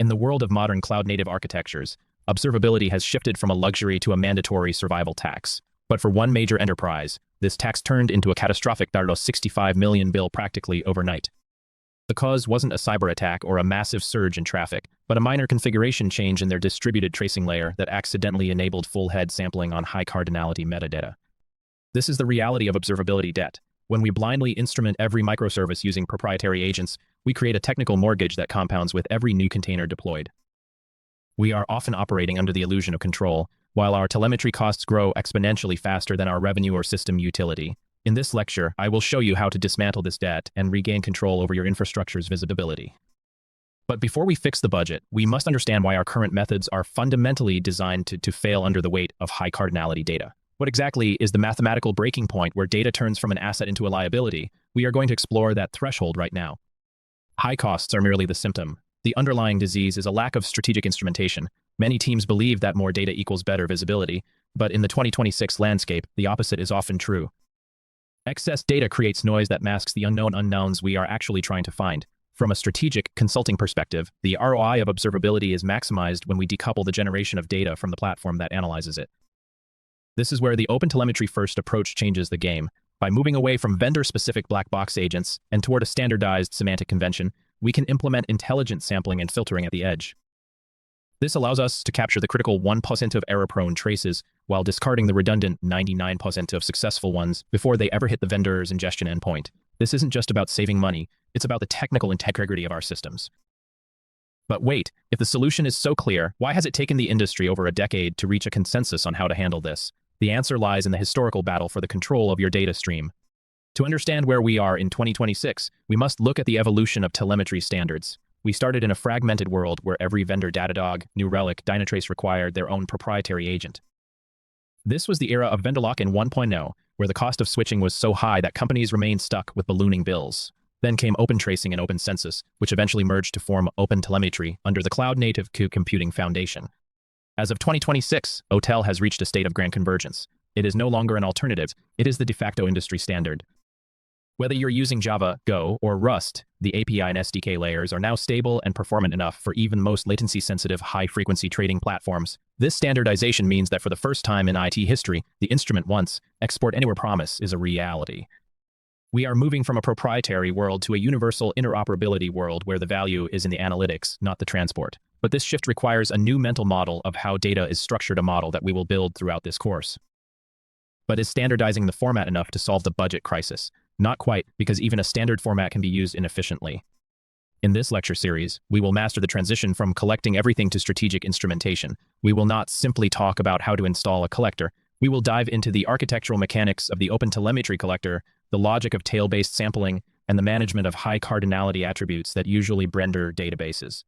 In the world of modern cloud-native architectures, observability has shifted from a luxury to a mandatory survival tax. But for one major enterprise, this tax turned into a catastrophic $65 million bill practically overnight. The cause wasn't a cyber attack or a massive surge in traffic, but a minor configuration change in their distributed tracing layer that accidentally enabled full-head sampling on high-cardinality metadata. This is the reality of observability debt. When we blindly instrument every microservice using proprietary agents, we create a technical mortgage that compounds with every new container deployed. We are often operating under the illusion of control, while our telemetry costs grow exponentially faster than our revenue or system utility. In this lecture, I will show you how to dismantle this debt and regain control over your infrastructure's visibility. But before we fix the budget, we must understand why our current methods are fundamentally designed to fail under the weight of high-cardinality data. What exactly is the mathematical breaking point where data turns from an asset into a liability? We are going to explore that threshold right now. High costs are merely the symptom. The underlying disease is a lack of strategic instrumentation. Many teams believe that more data equals better visibility, but in the 2026 landscape, the opposite is often true. Excess data creates noise that masks the unknown unknowns we are actually trying to find. From a strategic consulting perspective, the ROI of observability is maximized when we decouple the generation of data from the platform that analyzes it. This is where the OpenTelemetry first approach changes the game. By moving away from vendor-specific black box agents and toward a standardized semantic convention, we can implement intelligent sampling and filtering at the edge. This allows us to capture the critical 1% of error-prone traces while discarding the redundant 99% of successful ones before they ever hit the vendor's ingestion endpoint. This isn't just about saving money, it's about the technical integrity of our systems. But wait, if the solution is so clear, why has it taken the industry over a decade to reach a consensus on how to handle this? The answer lies in the historical battle for the control of your data stream. To understand where we are in 2026, we must look at the evolution of telemetry standards. We started in a fragmented world where every vendor Datadog, New Relic, Dynatrace required their own proprietary agent. This was the era of vendor lock-in 1.0, where the cost of switching was so high that companies remained stuck with ballooning bills. Then came open tracing and open census, which eventually merged to form OpenTelemetry under the cloud-native computing foundation. As of 2026, OTel has reached a state of grand convergence. It is no longer an alternative, it is the de facto industry standard. Whether you're using Java, Go, or Rust, the API and SDK layers are now stable and performant enough for even most latency-sensitive high-frequency trading platforms. This standardization means that for the first time in IT history, the instrument once, export anywhere promise is a reality. We are moving from a proprietary world to a universal interoperability world where the value is in the analytics, not the transport. But this shift requires a new mental model of how data is structured, a model that we will build throughout this course. But is standardizing the format enough to solve the budget crisis? Not quite, because even a standard format can be used inefficiently. In this lecture series, we will master the transition from collecting everything to strategic instrumentation. We will not simply talk about how to install a collector. We will dive into the architectural mechanics of the OpenTelemetry collector, the logic of tail-based sampling, and the management of high-cardinality attributes that usually render databases.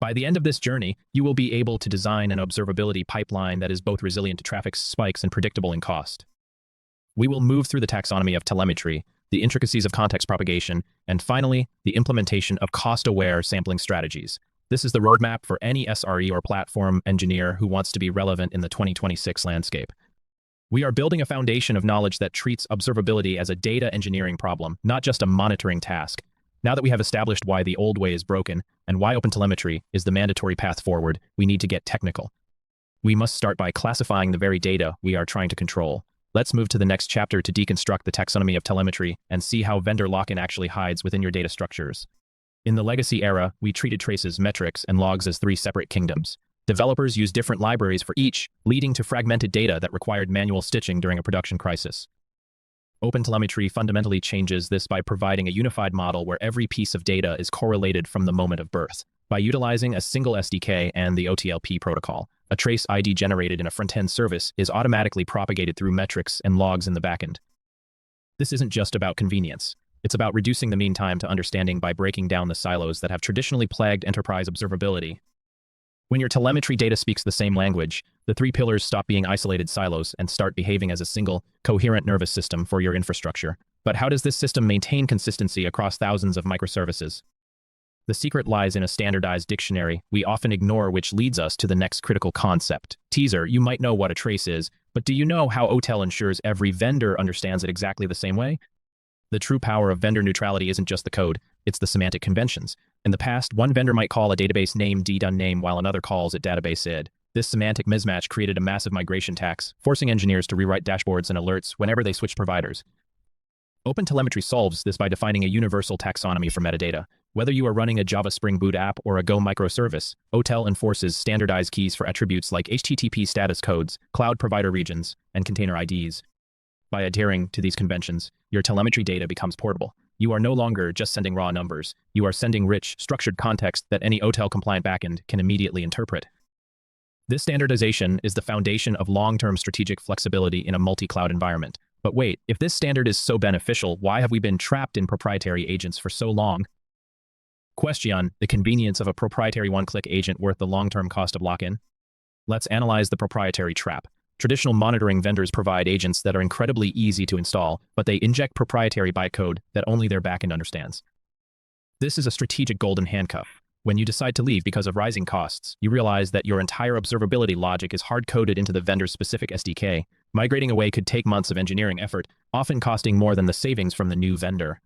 By the end of this journey, you will be able to design an observability pipeline that is both resilient to traffic spikes and predictable in cost. We will move through the taxonomy of telemetry, the intricacies of context propagation, and finally, the implementation of cost-aware sampling strategies. This is the roadmap for any SRE or platform engineer who wants to be relevant in the 2026 landscape. We are building a foundation of knowledge that treats observability as a data engineering problem, not just a monitoring task. Now that we have established why the old way is broken and why OpenTelemetry is the mandatory path forward, we need to get technical. We must start by classifying the very data we are trying to control. Let's move to the next chapter to deconstruct the taxonomy of telemetry and see how vendor lock-in actually hides within your data structures. In the legacy era, we treated traces, metrics, and logs as three separate kingdoms. Developers used different libraries for each, leading to fragmented data that required manual stitching during a production crisis. OpenTelemetry fundamentally changes this by providing a unified model where every piece of data is correlated from the moment of birth. By utilizing a single SDK and the OTLP protocol, a trace ID generated in a front-end service is automatically propagated through metrics and logs in the backend. This isn't just about convenience. It's about reducing the mean time to understanding by breaking down the silos that have traditionally plagued enterprise observability. When your telemetry data speaks the same language, the three pillars stop being isolated silos and start behaving as a single, coherent nervous system for your infrastructure. But how does this system maintain consistency across thousands of microservices? The secret lies in a standardized dictionary we often ignore, which leads us to the next critical concept. Teaser, you might know what a trace is, but do you know how OTel ensures every vendor understands it exactly the same way? The true power of vendor neutrality isn't just the code, it's the semantic conventions. In the past, one vendor might call a database name d-done name while another calls it database id. This semantic mismatch created a massive migration tax, forcing engineers to rewrite dashboards and alerts whenever they switch providers. OpenTelemetry solves this by defining a universal taxonomy for metadata. Whether you are running a Java Spring Boot app or a Go microservice, OTel enforces standardized keys for attributes like HTTP status codes, cloud provider regions, and container IDs. By adhering to these conventions, your telemetry data becomes portable. You are no longer just sending raw numbers. You are sending rich, structured context that any OTel-compliant backend can immediately interpret. This standardization is the foundation of long-term strategic flexibility in a multi-cloud environment. But wait, if this standard is so beneficial, why have we been trapped in proprietary agents for so long? Question: the convenience of a proprietary one-click agent worth the long-term cost of lock-in? Let's analyze the proprietary trap. Traditional monitoring vendors provide agents that are incredibly easy to install, but they inject proprietary bytecode that only their backend understands. This is a strategic golden handcuff. When you decide to leave because of rising costs, you realize that your entire observability logic is hard-coded into the vendor's specific SDK. Migrating away could take months of engineering effort, often costing more than the savings from the new vendor.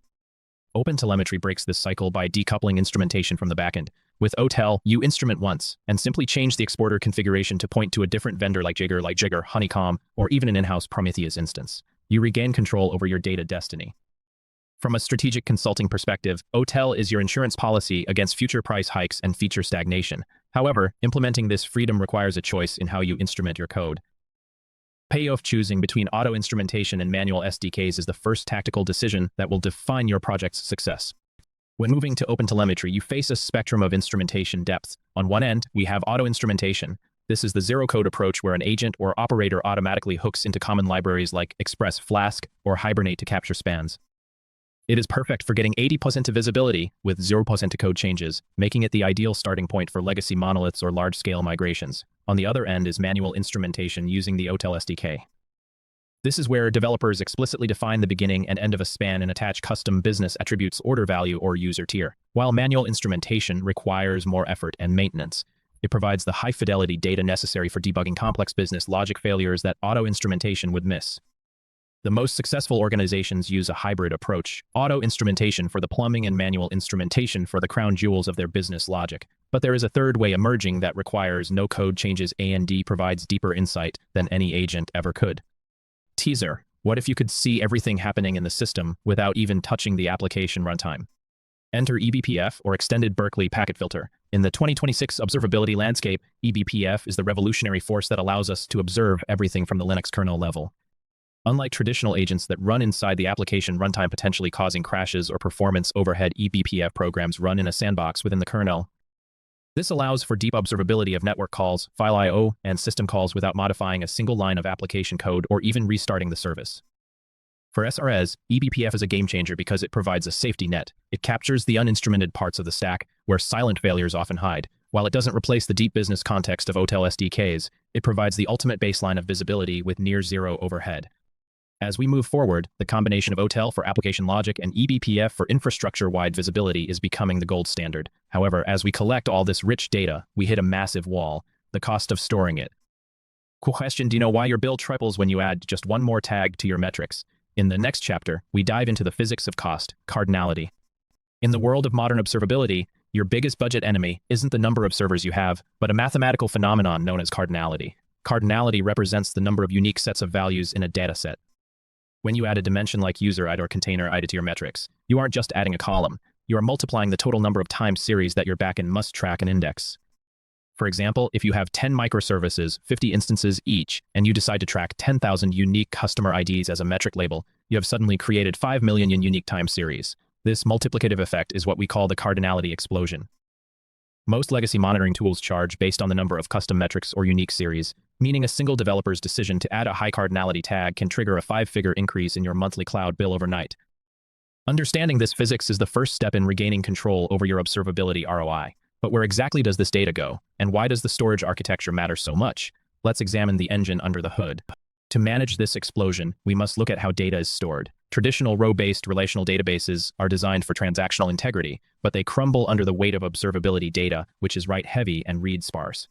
OpenTelemetry breaks this cycle by decoupling instrumentation from the backend. With OTel, you instrument once and simply change the exporter configuration to point to a different vendor like Jigger, Honeycomb, or even an in-house Prometheus instance. You regain control over your data destiny. From a strategic consulting perspective, OTel is your insurance policy against future price hikes and feature stagnation. However, implementing this freedom requires a choice in how you instrument your code. Payoff: choosing between auto-instrumentation and manual SDKs is the first tactical decision that will define your project's success. When moving to OpenTelemetry, you face a spectrum of instrumentation depths. On one end, we have auto-instrumentation. This is the zero-code approach where an agent or operator automatically hooks into common libraries like Express, Flask, or Hibernate to capture spans. It is perfect for getting 80% of visibility with 0% to code changes, making it the ideal starting point for legacy monoliths or large-scale migrations. On the other end is manual instrumentation using the OTel SDK. This is where developers explicitly define the beginning and end of a span and attach custom business attributes, order value, or user tier. While manual instrumentation requires more effort and maintenance, it provides the high-fidelity data necessary for debugging complex business logic failures that auto-instrumentation would miss. The most successful organizations use a hybrid approach, auto-instrumentation for the plumbing and manual instrumentation for the crown jewels of their business logic. But there is a third way emerging that requires no code changes and provides deeper insight than any agent ever could. Teaser: what if you could see everything happening in the system without even touching the application runtime? Enter eBPF, or Extended Berkeley Packet Filter. In the 2026 observability landscape, eBPF is the revolutionary force that allows us to observe everything from the Linux kernel level. Unlike traditional agents that run inside the application runtime, potentially causing crashes or performance overhead, eBPF programs run in a sandbox within the kernel. This allows for deep observability of network calls, file I/O, and system calls without modifying a single line of application code or even restarting the service. For SREs, eBPF is a game changer because it provides a safety net. It captures the uninstrumented parts of the stack, where silent failures often hide. While it doesn't replace the deep business context of OTel SDKs, it provides the ultimate baseline of visibility with near zero overhead. As we move forward, the combination of OTel for application logic and eBPF for infrastructure-wide visibility is becoming the gold standard. However, as we collect all this rich data, we hit a massive wall: the cost of storing it. Cool question: do you know why your bill triples when you add just one more tag to your metrics? In the next chapter, we dive into the physics of cost, cardinality. In the world of modern observability, your biggest budget enemy isn't the number of servers you have, but a mathematical phenomenon known as cardinality. Cardinality represents the number of unique sets of values in a dataset. When you add a dimension like user ID or container ID to your metrics, you aren't just adding a column. You are multiplying the total number of time series that your backend must track and index. For example, if you have 10 microservices, 50 instances each, and you decide to track 10,000 unique customer IDs as a metric label, you have suddenly created 5 million unique time series. This multiplicative effect is what we call the cardinality explosion. Most legacy monitoring tools charge based on the number of custom metrics or unique series, meaning a single developer's decision to add a high cardinality tag can trigger a 5-figure increase in your monthly cloud bill overnight. Understanding this physics is the first step in regaining control over your observability ROI. But where exactly does this data go, and why does the storage architecture matter so much? Let's examine the engine under the hood. To manage this explosion, we must look at how data is stored. Traditional row-based relational databases are designed for transactional integrity, but they crumble under the weight of observability data, which is write-heavy and read-sparse.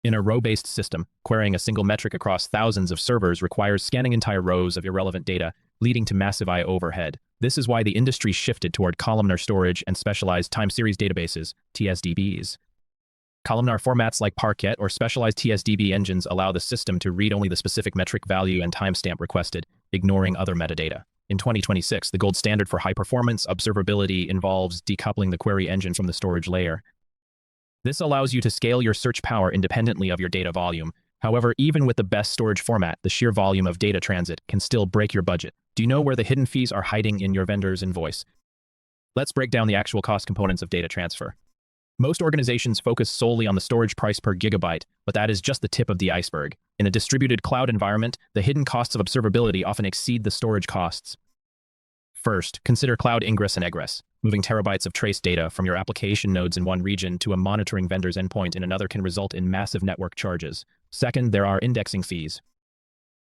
In a row-based system, querying a single metric across thousands of servers requires scanning entire rows of irrelevant data, leading to massive I/O overhead. This is why the industry shifted toward columnar storage and specialized time series databases, TSDBs. Columnar formats like Parquet or specialized TSDB engines allow the system to read only the specific metric value and timestamp requested, ignoring other metadata. In 2026, the gold standard for high-performance observability involves decoupling the query engine from the storage layer. This allows you to scale your search power independently of your data volume. However, even with the best storage format, the sheer volume of data transit can still break your budget. Do you know where the hidden fees are hiding in your vendor's invoice? Let's break down the actual cost components of data transfer. Most organizations focus solely on the storage price per gigabyte, but that is just the tip of the iceberg. In a distributed cloud environment, the hidden costs of observability often exceed the storage costs. First, consider cloud ingress and egress. Moving terabytes of trace data from your application nodes in one region to a monitoring vendor's endpoint in another can result in massive network charges. Second, there are indexing fees.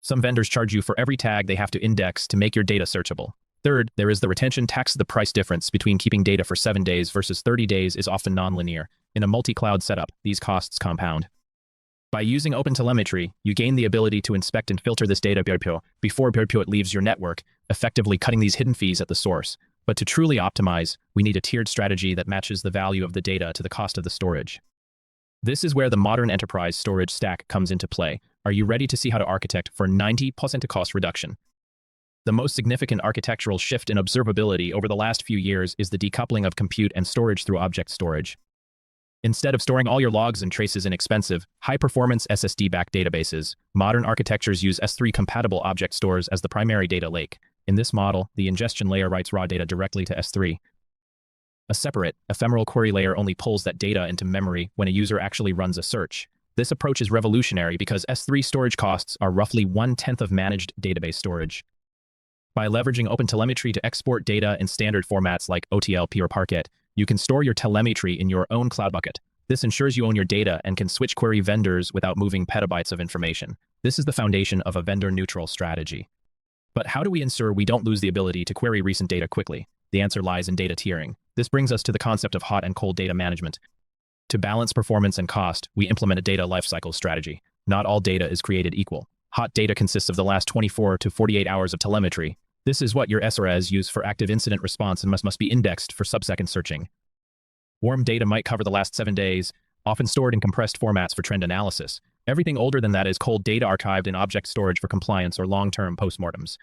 Some vendors charge you for every tag they have to index to make your data searchable. Third, there is the retention tax. The price difference between keeping data for 7 days versus 30 days is often nonlinear. In a multi-cloud setup, these costs compound. By using OpenTelemetry, you gain the ability to inspect and filter this data before it leaves your network, effectively cutting these hidden fees at the source. But to truly optimize, we need a tiered strategy that matches the value of the data to the cost of the storage. This is where the modern enterprise storage stack comes into play. Are you ready to see how to architect for 90% cost reduction? The most significant architectural shift in observability over the last few years is the decoupling of compute and storage through object storage. Instead of storing all your logs and traces in expensive, high-performance SSD-backed databases, modern architectures use S3-compatible object stores as the primary data lake. In this model, the ingestion layer writes raw data directly to S3. A separate, ephemeral query layer only pulls that data into memory when a user actually runs a search. This approach is revolutionary because S3 storage costs are roughly 1/10 of managed database storage. By leveraging OpenTelemetry to export data in standard formats like OTel, or Parquet, you can store your telemetry in your own cloud bucket. This ensures you own your data and can switch query vendors without moving petabytes of information. This is the foundation of a vendor-neutral strategy. But how do we ensure we don't lose the ability to query recent data quickly? The answer lies in data tiering. This brings us to the concept of hot and cold data management. To balance performance and cost, we implement a data lifecycle strategy. Not all data is created equal. Hot data consists of the last 24 to 48 hours of telemetry. This is what your SREs use for active incident response and must be indexed for sub-second searching. Warm data might cover the last 7 days, often stored in compressed formats for trend analysis. Everything older than that is cold data archived in object storage for compliance or long-term postmortems.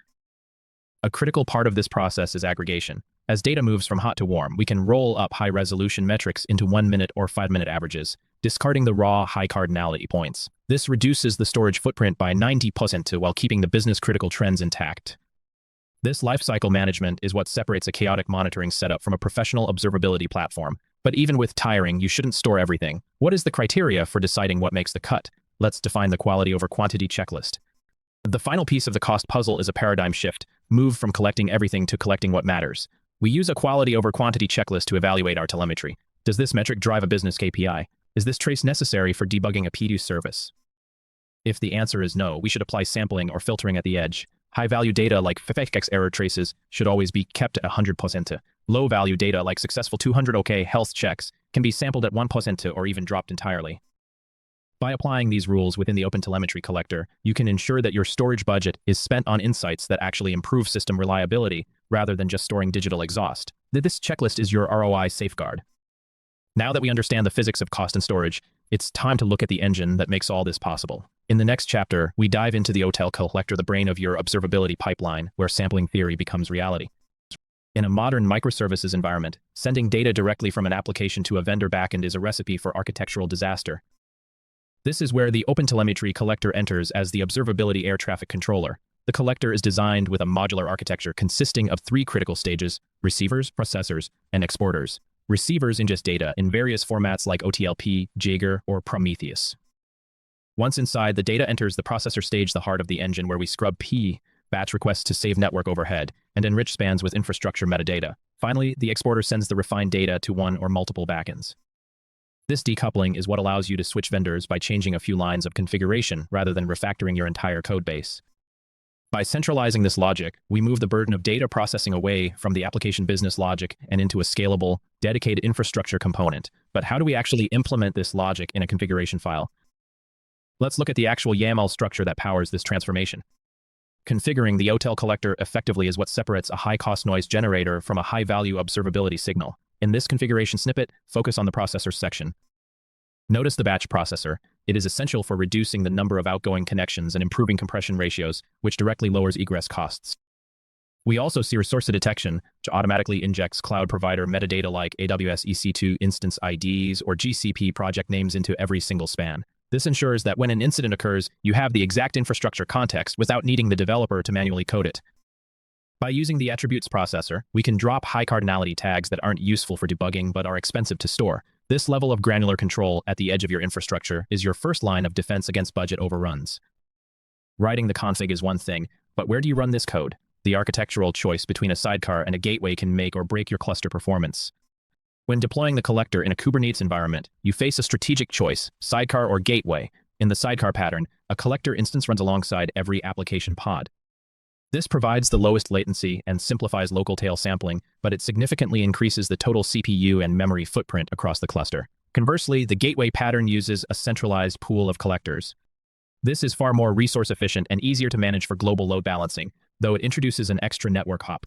A critical part of this process is aggregation. As data moves from hot to warm, we can roll up high-resolution metrics into 1-minute or 5-minute averages, discarding the raw high-cardinality points. This reduces the storage footprint by 90% while keeping the business-critical trends intact. This lifecycle management is what separates a chaotic monitoring setup from a professional observability platform. But even with tiring, you shouldn't store everything. What is the criteria for deciding what makes the cut? Let's define the quality over quantity checklist. The final piece of the cost puzzle is a paradigm shift. Move from collecting everything to collecting what matters. We use a quality over quantity checklist to evaluate our telemetry. Does this metric drive a business KPI? Is this trace necessary for debugging a PDU service? If the answer is no, we should apply sampling or filtering at the edge. High-value data like FFX error traces should always be kept at 100%. Low-value data like successful 200 OK health checks can be sampled at 1% or even dropped entirely. By applying these rules within the OpenTelemetry collector, you can ensure that your storage budget is spent on insights that actually improve system reliability rather than just storing digital exhaust. This checklist is your ROI safeguard. Now that we understand the physics of cost and storage, it's time to look at the engine that makes all this possible. In the next chapter, we dive into the OTel collector, the brain of your observability pipeline, where sampling theory becomes reality. In a modern microservices environment, sending data directly from an application to a vendor backend is a recipe for architectural disaster. This is where the OpenTelemetry collector enters as the observability air traffic controller. The collector is designed with a modular architecture consisting of 3 critical stages: receivers, processors, and exporters. Receivers ingest data in various formats like OTLP, Jaeger, or Prometheus. Once inside, the data enters the processor stage, the heart of the engine, where we scrub batch requests to save network overhead and enrich spans with infrastructure metadata. Finally, the exporter sends the refined data to one or multiple backends. This decoupling is what allows you to switch vendors by changing a few lines of configuration rather than refactoring your entire codebase. By centralizing this logic, we move the burden of data processing away from the application business logic and into a scalable, dedicated infrastructure component. But how do we actually implement this logic in a configuration file? Let's look at the actual YAML structure that powers this transformation. Configuring the OTel collector effectively is what separates a high-cost noise generator from a high-value observability signal. In this configuration snippet, focus on the processors section. Notice the batch processor. It is essential for reducing the number of outgoing connections and improving compression ratios, which directly lowers egress costs. We also see resource detection, which automatically injects cloud provider metadata like AWS EC2 instance IDs or GCP project names into every single span. This ensures that when an incident occurs, you have the exact infrastructure context without needing the developer to manually code it. By using the attributes processor, we can drop high-cardinality tags that aren't useful for debugging but are expensive to store. This level of granular control at the edge of your infrastructure is your first line of defense against budget overruns. Writing the config is one thing, but where do you run this code? The architectural choice between a sidecar and a gateway can make or break your cluster performance. When deploying the collector in a Kubernetes environment, you face a strategic choice, sidecar or gateway. In the sidecar pattern, a collector instance runs alongside every application pod. This provides the lowest latency and simplifies local tail sampling, but it significantly increases the total CPU and memory footprint across the cluster. Conversely, the gateway pattern uses a centralized pool of collectors. This is far more resource efficient and easier to manage for global load balancing, though it introduces an extra network hop.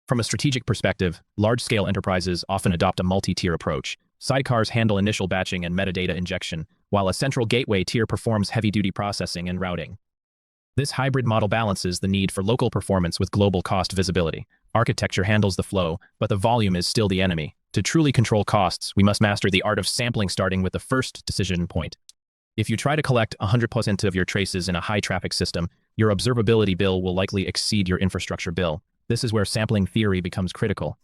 From a strategic perspective, large-scale enterprises often adopt a multi-tier approach. Sidecars handle initial batching and metadata injection, while a central gateway tier performs heavy-duty processing and routing. This hybrid model balances the need for local performance with global cost visibility. Architecture handles the flow, but the volume is still the enemy. To truly control costs, we must master the art of sampling, starting with the first decision point. If you try to collect 100% of your traces in a high-traffic system, your observability bill will likely exceed your infrastructure bill. This is where sampling theory becomes critical.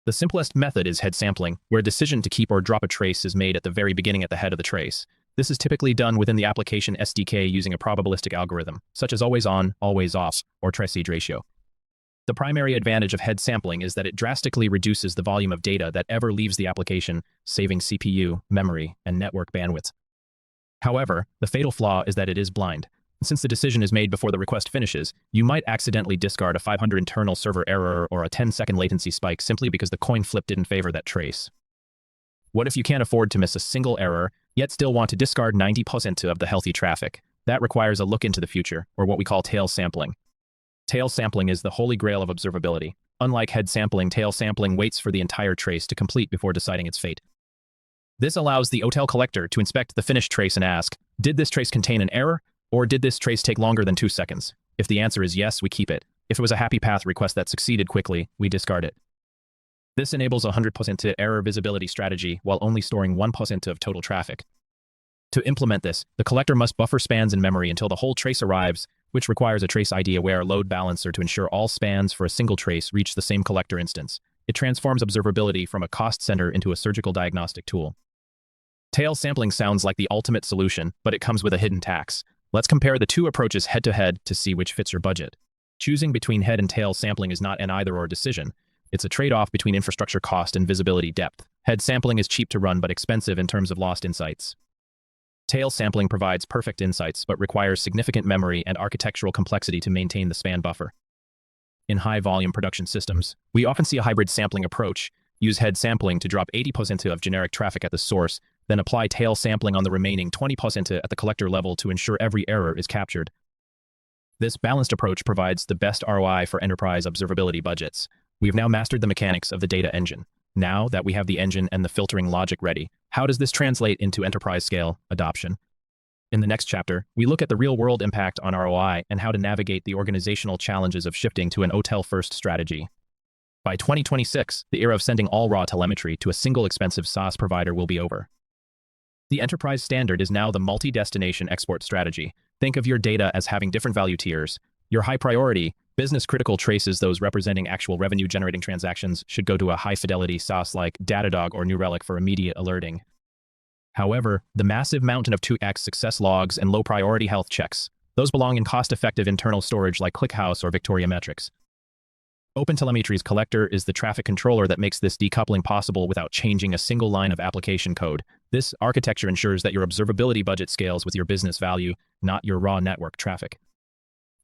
The simplest method is head sampling, where a decision to keep or drop a trace is made at the very beginning at the head of the trace. This is typically done within the application SDK using a probabilistic algorithm, such as always on, always off, or trace-age ratio. The primary advantage of head sampling is that it drastically reduces the volume of data that ever leaves the application, saving CPU, memory, and network bandwidth. However, the fatal flaw is that it is blind. Since the decision is made before the request finishes, you might accidentally discard a 500 internal server error or a 10-second latency spike simply because the coin flip didn't favor that trace. What if you can't afford to miss a single error, yet still want to discard 90% of the healthy traffic? That requires a look into the future, or what we call tail sampling. Tail sampling is the holy grail of observability. Unlike head sampling, tail sampling waits for the entire trace to complete before deciding its fate. This allows the OTel collector to inspect the finished trace and ask, did this trace contain an error, or did this trace take longer than 2 seconds? If the answer is yes, we keep it. If it was a happy path request that succeeded quickly, we discard it. This enables a 100% error visibility strategy while only storing 1% of total traffic. To implement this, the collector must buffer spans in memory until the whole trace arrives, which requires a trace ID-aware load balancer to ensure all spans for a single trace reach the same collector instance. It transforms observability from a cost center into a surgical diagnostic tool. Tail sampling sounds like the ultimate solution, but it comes with a hidden tax. Let's compare the two approaches head-to-head to see which fits your budget. Choosing between head and tail sampling is not an either-or decision. It's a trade-off between infrastructure cost and visibility depth. Head sampling is cheap to run but expensive in terms of lost insights. Tail sampling provides perfect insights but requires significant memory and architectural complexity to maintain the span buffer. In high-volume production systems, we often see a hybrid sampling approach. Use head sampling to drop 80% of generic traffic at the source, then apply tail sampling on the remaining 20% at the collector level to ensure every error is captured. This balanced approach provides the best ROI for enterprise observability budgets. We've now mastered the mechanics of the data engine. Now that we have the engine and the filtering logic ready, how does this translate into enterprise-scale adoption? In the next chapter, we look at the real-world impact on ROI and how to navigate the organizational challenges of shifting to an OTel-first strategy. By 2026, the era of sending all raw telemetry to a single expensive SaaS provider will be over. The enterprise standard is now the multi-destination export strategy. Think of your data as having different value tiers. Your high priority, business-critical traces, those representing actual revenue-generating transactions, should go to a high-fidelity SaaS like Datadog or New Relic for immediate alerting. However, the massive mountain of 2x success logs and low-priority health checks, those belong in cost-effective internal storage like ClickHouse or Victoria Metrics. OpenTelemetry's collector is the traffic controller that makes this decoupling possible without changing a single line of application code. This architecture ensures that your observability budget scales with your business value, not your raw network traffic.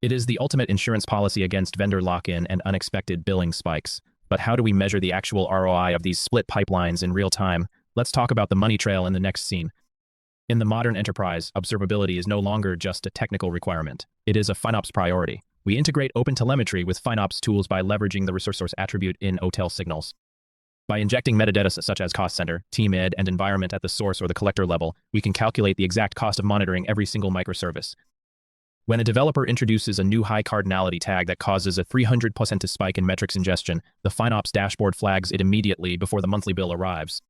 It is the ultimate insurance policy against vendor lock-in and unexpected billing spikes. But how do we measure the actual ROI of these split pipelines in real time? Let's talk about the money trail in the next scene. In the modern enterprise, observability is no longer just a technical requirement. It is a FinOps priority. We integrate OpenTelemetry with FinOps tools by leveraging the resource source attribute in OTel signals. By injecting metadata such as cost center, team id, and environment at the source or the collector level, we can calculate the exact cost of monitoring every single microservice. When a developer introduces a new high-cardinality tag that causes a 300% spike in metrics ingestion, the FinOps dashboard flags it immediately before the monthly bill arrives.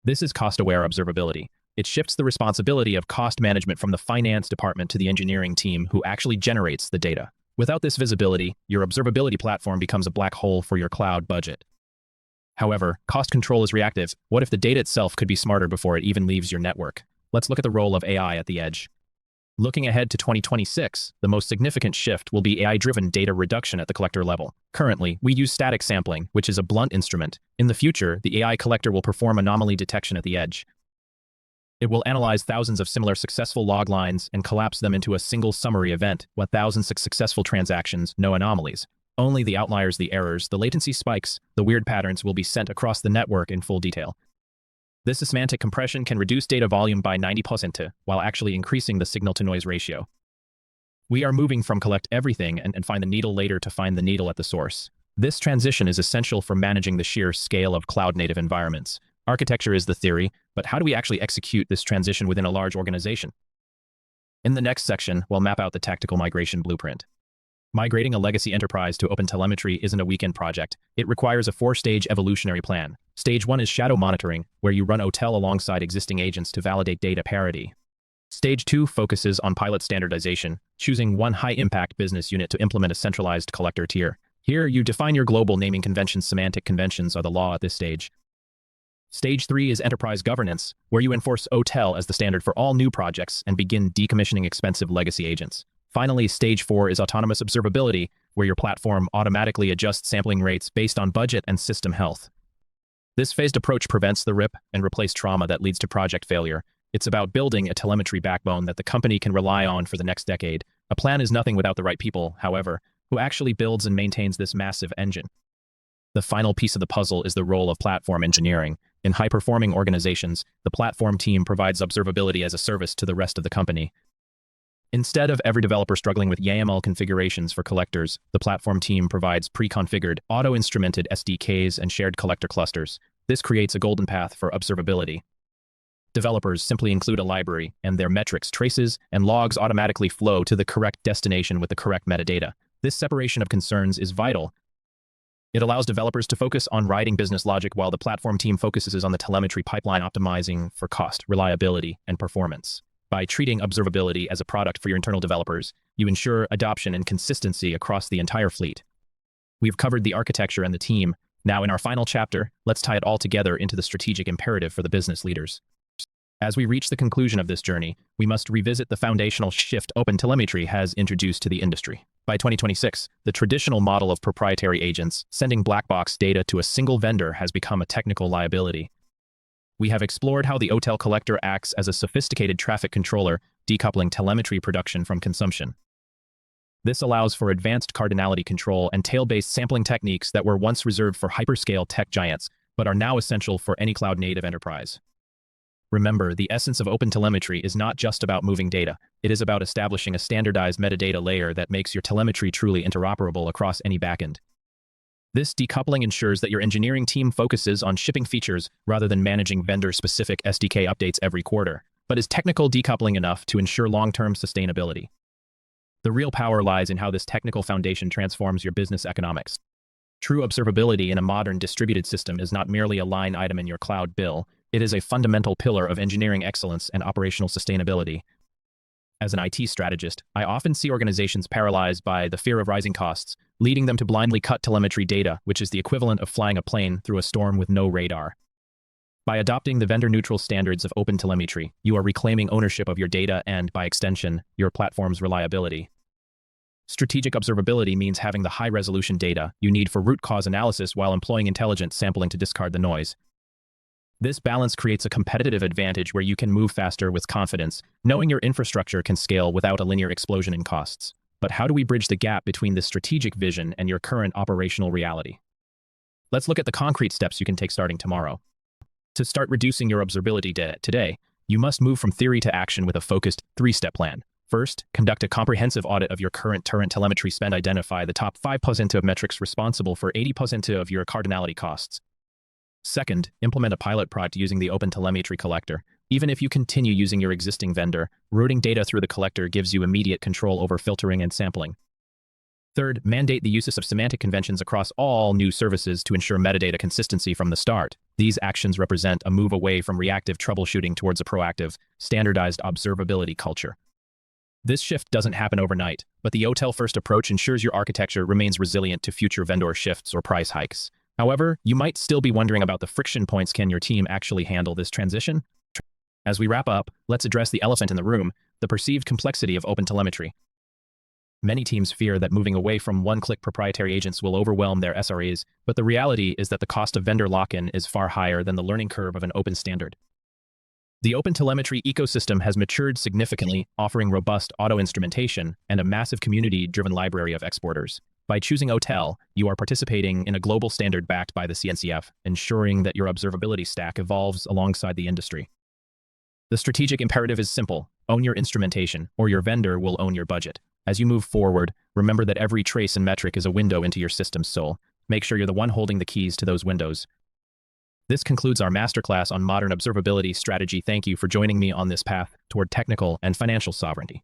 This is cost-aware observability. It shifts the responsibility of cost management from the finance department to the engineering team who actually generates the data. Without this visibility, your observability platform becomes a black hole for your cloud budget. However, cost control is reactive. What if the data itself could be smarter before it even leaves your network? Let's look at the role of AI at the edge. Looking ahead to 2026, the most significant shift will be AI-driven data reduction at the collector level. Currently, we use static sampling, which is a blunt instrument. In the future, the AI collector will perform anomaly detection at the edge. It will analyze thousands of similar successful log lines and collapse them into a single summary event, with thousands of successful transactions, no anomalies. Only the outliers, the errors, the latency spikes, the weird patterns will be sent across the network in full detail. This semantic compression can reduce data volume by 90% while actually increasing the signal-to-noise ratio. We are moving from collect everything and find the needle later to find the needle at the source. This transition is essential for managing the sheer scale of cloud-native environments. Architecture is the theory, but how do we actually execute this transition within a large organization? In the next section, we'll map out the tactical migration blueprint. Migrating a legacy enterprise to OpenTelemetry isn't a weekend project. It requires a 4-stage evolutionary plan. Stage 1 is shadow monitoring, where you run OTel alongside existing agents to validate data parity. Stage 2 focuses on pilot standardization, choosing one high-impact business unit to implement a centralized collector tier. Here, you define your global naming conventions. Semantic conventions are the law at this stage. Stage 3 is enterprise governance, where you enforce OTel as the standard for all new projects and begin decommissioning expensive legacy agents. Finally, Stage 4 is autonomous observability, where your platform automatically adjusts sampling rates based on budget and system health. This phased approach prevents the rip and replace trauma that leads to project failure. It's about building a telemetry backbone that the company can rely on for the next decade. A plan is nothing without the right people, however, who actually builds and maintains this massive engine. The final piece of the puzzle is the role of platform engineering. In high-performing organizations, the platform team provides observability as a service to the rest of the company. Instead of every developer struggling with YAML configurations for collectors, the platform team provides pre-configured, auto-instrumented SDKs and shared collector clusters. This creates a golden path for observability. Developers simply include a library, and their metrics, traces, and logs automatically flow to the correct destination with the correct metadata. This separation of concerns is vital. It allows developers to focus on writing business logic while the platform team focuses on the telemetry pipeline optimizing for cost, reliability, and performance. By treating observability as a product for your internal developers, you ensure adoption and consistency across the entire fleet. We've covered the architecture and the team. Now, in our final chapter, let's tie it all together into the strategic imperative for the business leaders. As we reach the conclusion of this journey, we must revisit the foundational shift OpenTelemetry has introduced to the industry. By 2026, the traditional model of proprietary agents sending black box data to a single vendor has become a technical liability. We have explored how the OTel collector acts as a sophisticated traffic controller, decoupling telemetry production from consumption. This allows for advanced cardinality control and tail-based sampling techniques that were once reserved for hyperscale tech giants, but are now essential for any cloud-native enterprise. Remember, the essence of OpenTelemetry is not just about moving data. It is about establishing a standardized metadata layer that makes your telemetry truly interoperable across any backend. This decoupling ensures that your engineering team focuses on shipping features rather than managing vendor-specific SDK updates every quarter. But is technical decoupling enough to ensure long-term sustainability? The real power lies in how this technical foundation transforms your business economics. True observability in a modern distributed system is not merely a line item in your cloud bill. It is a fundamental pillar of engineering excellence and operational sustainability. As an IT strategist, I often see organizations paralyzed by the fear of rising costs, leading them to blindly cut telemetry data, which is the equivalent of flying a plane through a storm with no radar. By adopting the vendor-neutral standards of OpenTelemetry, you are reclaiming ownership of your data and, by extension, your platform's reliability. Strategic observability means having the high-resolution data you need for root cause analysis while employing intelligent sampling to discard the noise. This balance creates a competitive advantage where you can move faster with confidence, knowing your infrastructure can scale without a linear explosion in costs. But how do we bridge the gap between this strategic vision and your current operational reality? Let's look at the concrete steps you can take starting tomorrow. To start reducing your observability debt today, You must move from theory to action with a focused three-step plan. First, conduct a comprehensive audit of your current telemetry spend. Identify the top 5% of metrics responsible for 80% of your cardinality costs. Second, implement a pilot project using the OpenTelemetry collector. Even if you continue using your existing vendor, routing data through the collector gives you immediate control over filtering and sampling. Third, mandate the use of semantic conventions across all new services to ensure metadata consistency from the start. These actions represent a move away from reactive troubleshooting towards a proactive, standardized observability culture. This shift doesn't happen overnight, but the OTel-first approach ensures your architecture remains resilient to future vendor shifts or price hikes. However, you might still be wondering about the friction points. Can your team actually handle this transition? As we wrap up, let's address the elephant in the room, the perceived complexity of OpenTelemetry. Many teams fear that moving away from one-click proprietary agents will overwhelm their SREs, but the reality is that the cost of vendor lock-in is far higher than the learning curve of an open standard. The OpenTelemetry ecosystem has matured significantly, offering robust auto-instrumentation and a massive community-driven library of exporters. By choosing OTel, you are participating in a global standard backed by the CNCF, ensuring that your observability stack evolves alongside the industry. The strategic imperative is simple: own your instrumentation, or your vendor will own your budget. As you move forward, remember that every trace and metric is a window into your system's soul. Make sure you're the one holding the keys to those windows. This concludes our masterclass on modern observability strategy. Thank you for joining me on this path toward technical and financial sovereignty.